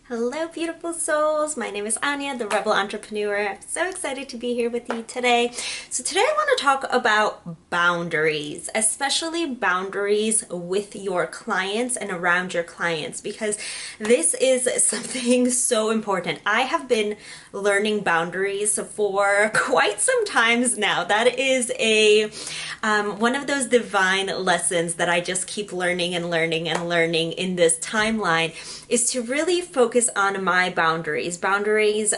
Hello, beautiful souls. My name is Ania, the Rebel Entrepreneur. I'm so excited to be here with you today. So today I want to talk about boundaries, especially boundaries with your clients and around your clients, because this is something so important. I have been learning boundaries for quite some times now. That is one of those divine lessons that I just keep learning and learning and learning in this timeline, is to really focus on my boundaries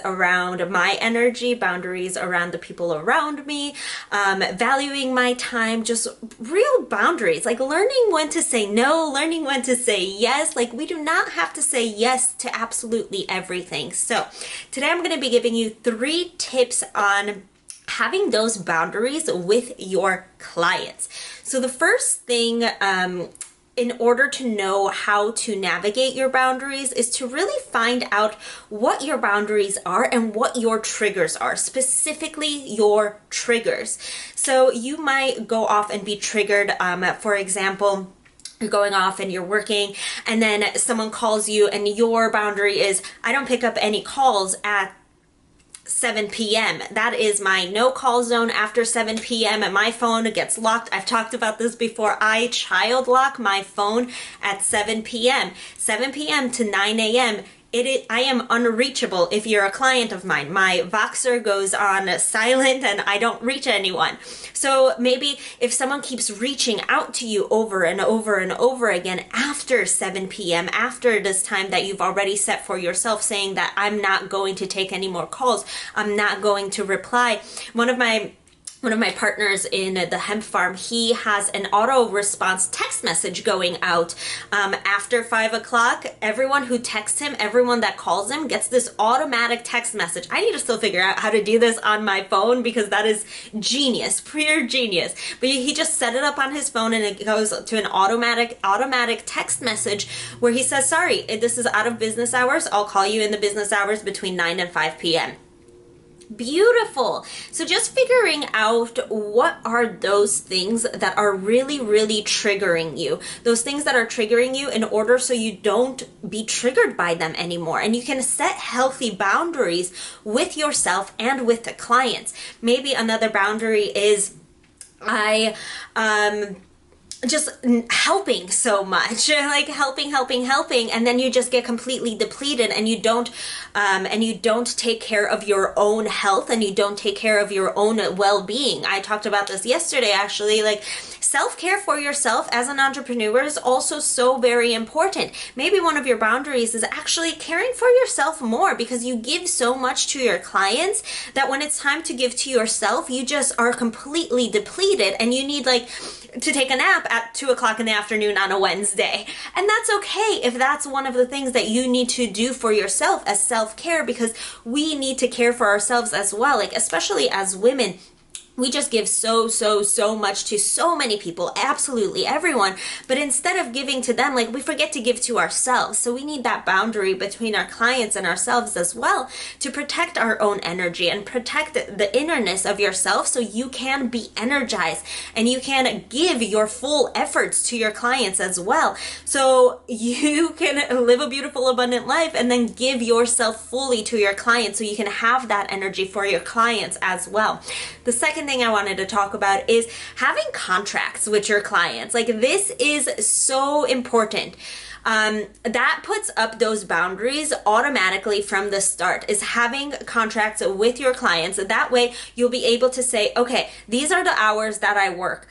around my energy, boundaries around the people around me, valuing my time, just real boundaries, like learning when to say no, learning when to say yes. Like, we do not have to say yes to absolutely everything. So today I'm going to be giving you 3 tips on having those boundaries with your clients. So the first thing, in order to know how to navigate your boundaries, is to really find out what your boundaries are and what your triggers are, specifically your triggers. So you might go off and be triggered, for example, you're going off and you're working, and then someone calls you and your boundary is, I don't pick up any calls at 7 p.m. That is my no call zone after 7 p.m. and my phone gets locked. I've talked about this before. I child lock my phone at 7 p.m. 7 p.m. to 9 a.m. I am unreachable if you're a client of mine. My Voxer goes on silent and I don't reach anyone. So maybe if someone keeps reaching out to you over and over and over again after 7 p.m., after this time that you've already set for yourself, saying that I'm not going to take any more calls, I'm not going to reply. One of my partners in the hemp farm, he has an auto response text message going out after 5 o'clock. Everyone who texts him, everyone that calls him, gets this automatic text message. I need to still figure out how to do this on my phone, because that is genius, pure genius. But he just set it up on his phone and it goes to an automatic text message where he says, sorry, this is out of business hours. I'll call you in the business hours between 9 and 5 p.m. Beautiful. So just figuring out what are those things that are really, really triggering you, those things that are triggering you, in order so you don't be triggered by them anymore. And you can set healthy boundaries with yourself and with the clients. Maybe another boundary is, just helping so much, like helping, and then you just get completely depleted, and you don't take care of your own health, and you don't take care of your own well-being. I talked about this yesterday, actually. Like, self-care for yourself as an entrepreneur is also so very important. Maybe one of your boundaries is actually caring for yourself more, because you give so much to your clients that when it's time to give to yourself, you just are completely depleted, and you need to take a nap at 2 o'clock in the afternoon on a Wednesday. And that's okay if that's one of the things that you need to do for yourself as self-care, because we need to care for ourselves as well. Like, especially as women, we just give so much to so many people, absolutely everyone. But instead of giving to them, we forget to give to ourselves. So we need that boundary between our clients and ourselves as well, to protect our own energy and protect the innerness of yourself, so you can be energized and you can give your full efforts to your clients as well. So you can live a beautiful, abundant life and then give yourself fully to your clients, so you can have that energy for your clients as well. The second thing I wanted to talk about is having contracts with your clients. Like, this is so important. That puts up those boundaries automatically from the start, is having contracts with your clients. That way you'll be able to say, okay, these are the hours that I work.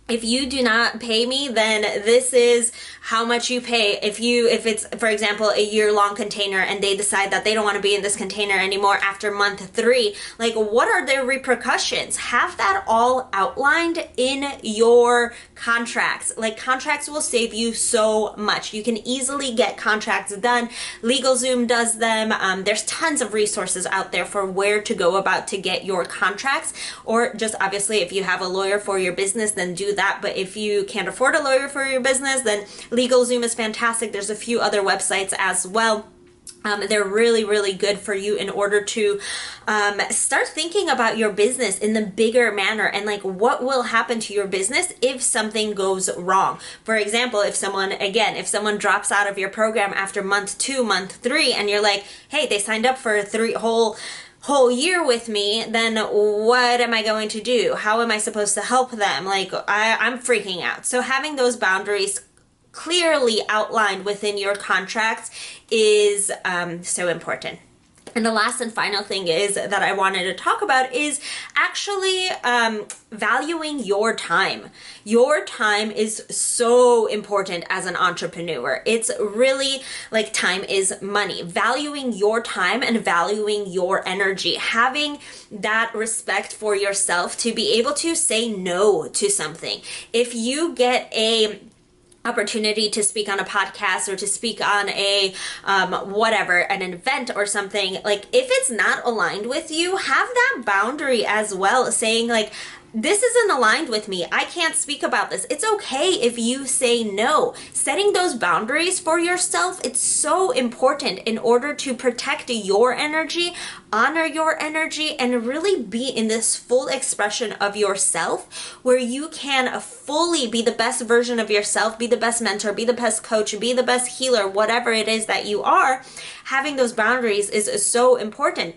If you do not pay me, then this is how much you pay. If it's, for example, a year-long container, and they decide that they don't want to be in this container anymore after month 3, what are their repercussions? Have that all outlined in your contracts. Contracts will save you so much. You can easily get contracts done. LegalZoom does them. There's tons of resources out there for where to go about to get your contracts, or just obviously if you have a lawyer for your business, then do that. But if you can't afford a lawyer for your business, then LegalZoom is fantastic. There's a few other websites as well. They're really, really good for you in order to start thinking about your business in the bigger manner and like what will happen to your business if something goes wrong. For example, if someone drops out of your program after month 2, month 3, and you're like, hey, they signed up for 3 whole year with me, then what am I going to do? How am I supposed to help them? Like I'm freaking out. So having those boundaries clearly outlined within your contracts is so important. And the last and final thing is that I wanted to talk about is actually valuing your time. Your time is so important as an entrepreneur. It's really like time is money. Valuing your time and valuing your energy. Having that respect for yourself to be able to say no to something. If you get a opportunity to speak on a podcast or to speak on a an event or something, like if it's not aligned with you, have that boundary as well, saying like, this isn't aligned with me. I can't speak about this. It's okay if you say no. Setting those boundaries for yourself, it's so important in order to protect your energy, honor your energy, and really be in this full expression of yourself where you can fully be the best version of yourself, be the best mentor, be the best coach, be the best healer, whatever it is that you are. Having those boundaries is so important.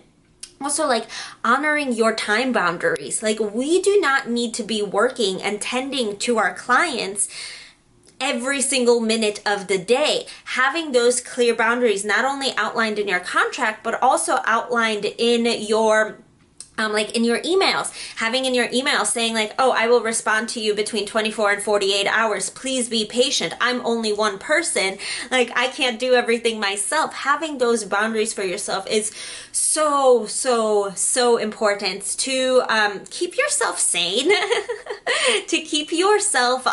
Also, like honoring your time boundaries. Like we do not need to be working and tending to our clients every single minute of the day. Having those clear boundaries not only outlined in your contract, but also outlined in your like in your emails, having in your emails saying like, oh, I will respond to you between 24 and 48 hours. Please be patient. I'm only one person. Like I can't do everything myself. Having those boundaries for yourself is so, so, so important to keep yourself sane, to keep yourself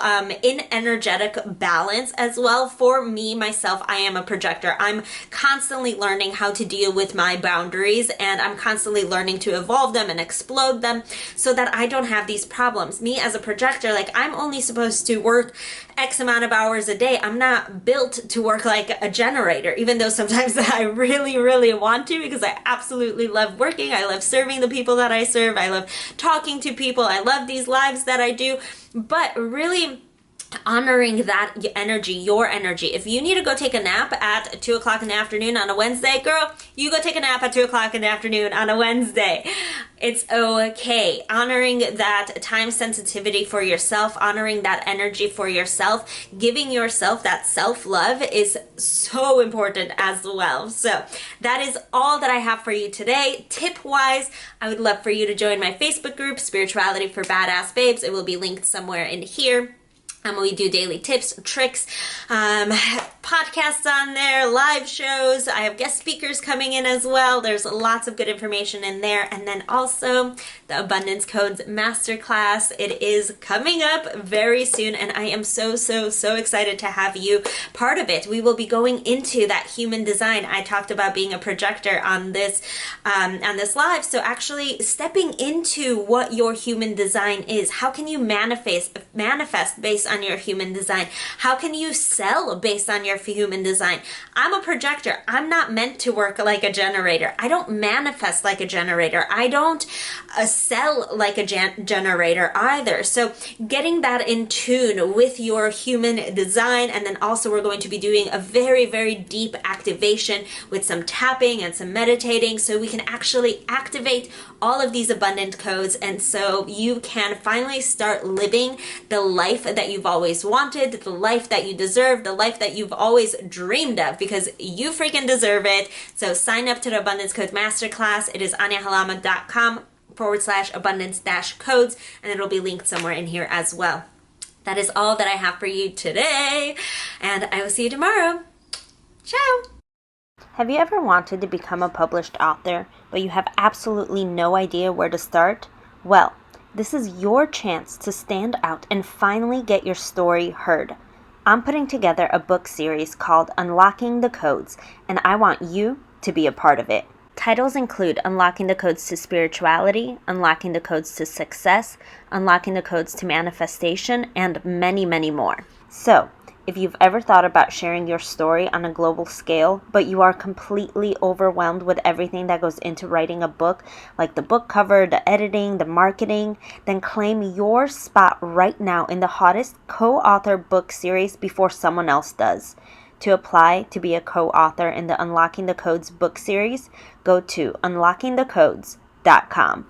in energetic balance as well. For me, myself, I am a projector. I'm constantly learning how to deal with my boundaries, and I'm constantly learning to evolve them and explode them so that I don't have these problems. Me as a projector, like I'm only supposed to work X amount of hours a day. I'm not built to work like a generator, even though sometimes I really, really want to, because I absolutely love working. I love serving the people that I serve. I love talking to people. I love these lives that I do, but really honoring that energy, your energy. If you need to go take a nap at 2 o'clock in the afternoon on a Wednesday, girl, you go take a nap at 2 o'clock in the afternoon on a Wednesday. It's okay. Honoring that time sensitivity for yourself, honoring that energy for yourself, giving yourself that self-love is so important as well. So that is all that I have for you today. Tip-wise, I would love for you to join my Facebook group, Spirituality for Badass Babes. It will be linked somewhere in here. We do daily tips, tricks, podcasts on there, live shows. I have guest speakers coming in as well. There's lots of good information in there. And then also the Abundance Codes Masterclass. It is coming up very soon, and I am so, so, so excited to have you part of it. We will be going into that human design. I talked about being a projector on this live. So actually stepping into what your human design is. How can you manifest based on your human design? How can you sell based on your human design? I'm a projector. I'm not meant to work like a generator. I don't manifest like a generator. I don't sell like a generator either. So getting that in tune with your human design, and then also we're going to be doing a very, very deep activation with some tapping and some meditating so we can actually activate all of these abundant codes, and so you can finally start living the life that you've always wanted, the life that you deserve, the life that you've always dreamed of, because you freaking deserve it. So sign up to the Abundance Codes Masterclass. It is aniahalama.com/abundance-codes, and it'll be linked somewhere in here as well. That is all that I have for you today, and I will see you tomorrow. Ciao! Have you ever wanted to become a published author, but you have absolutely no idea where to start? Well, this is your chance to stand out and finally get your story heard. I'm putting together a book series called Unlocking the Codes, and I want you to be a part of it. Titles include Unlocking the Codes to Spirituality, Unlocking the Codes to Success, Unlocking the Codes to Manifestation, and many, many more. So, If you've ever thought about sharing your story on a global scale, but you are completely overwhelmed with everything that goes into writing a book, like the book cover, the editing, the marketing, then claim your spot right now in the hottest co-author book series before someone else does. To apply to be a co-author in the Unlocking the Codes book series, go to unlockingthecodes.com.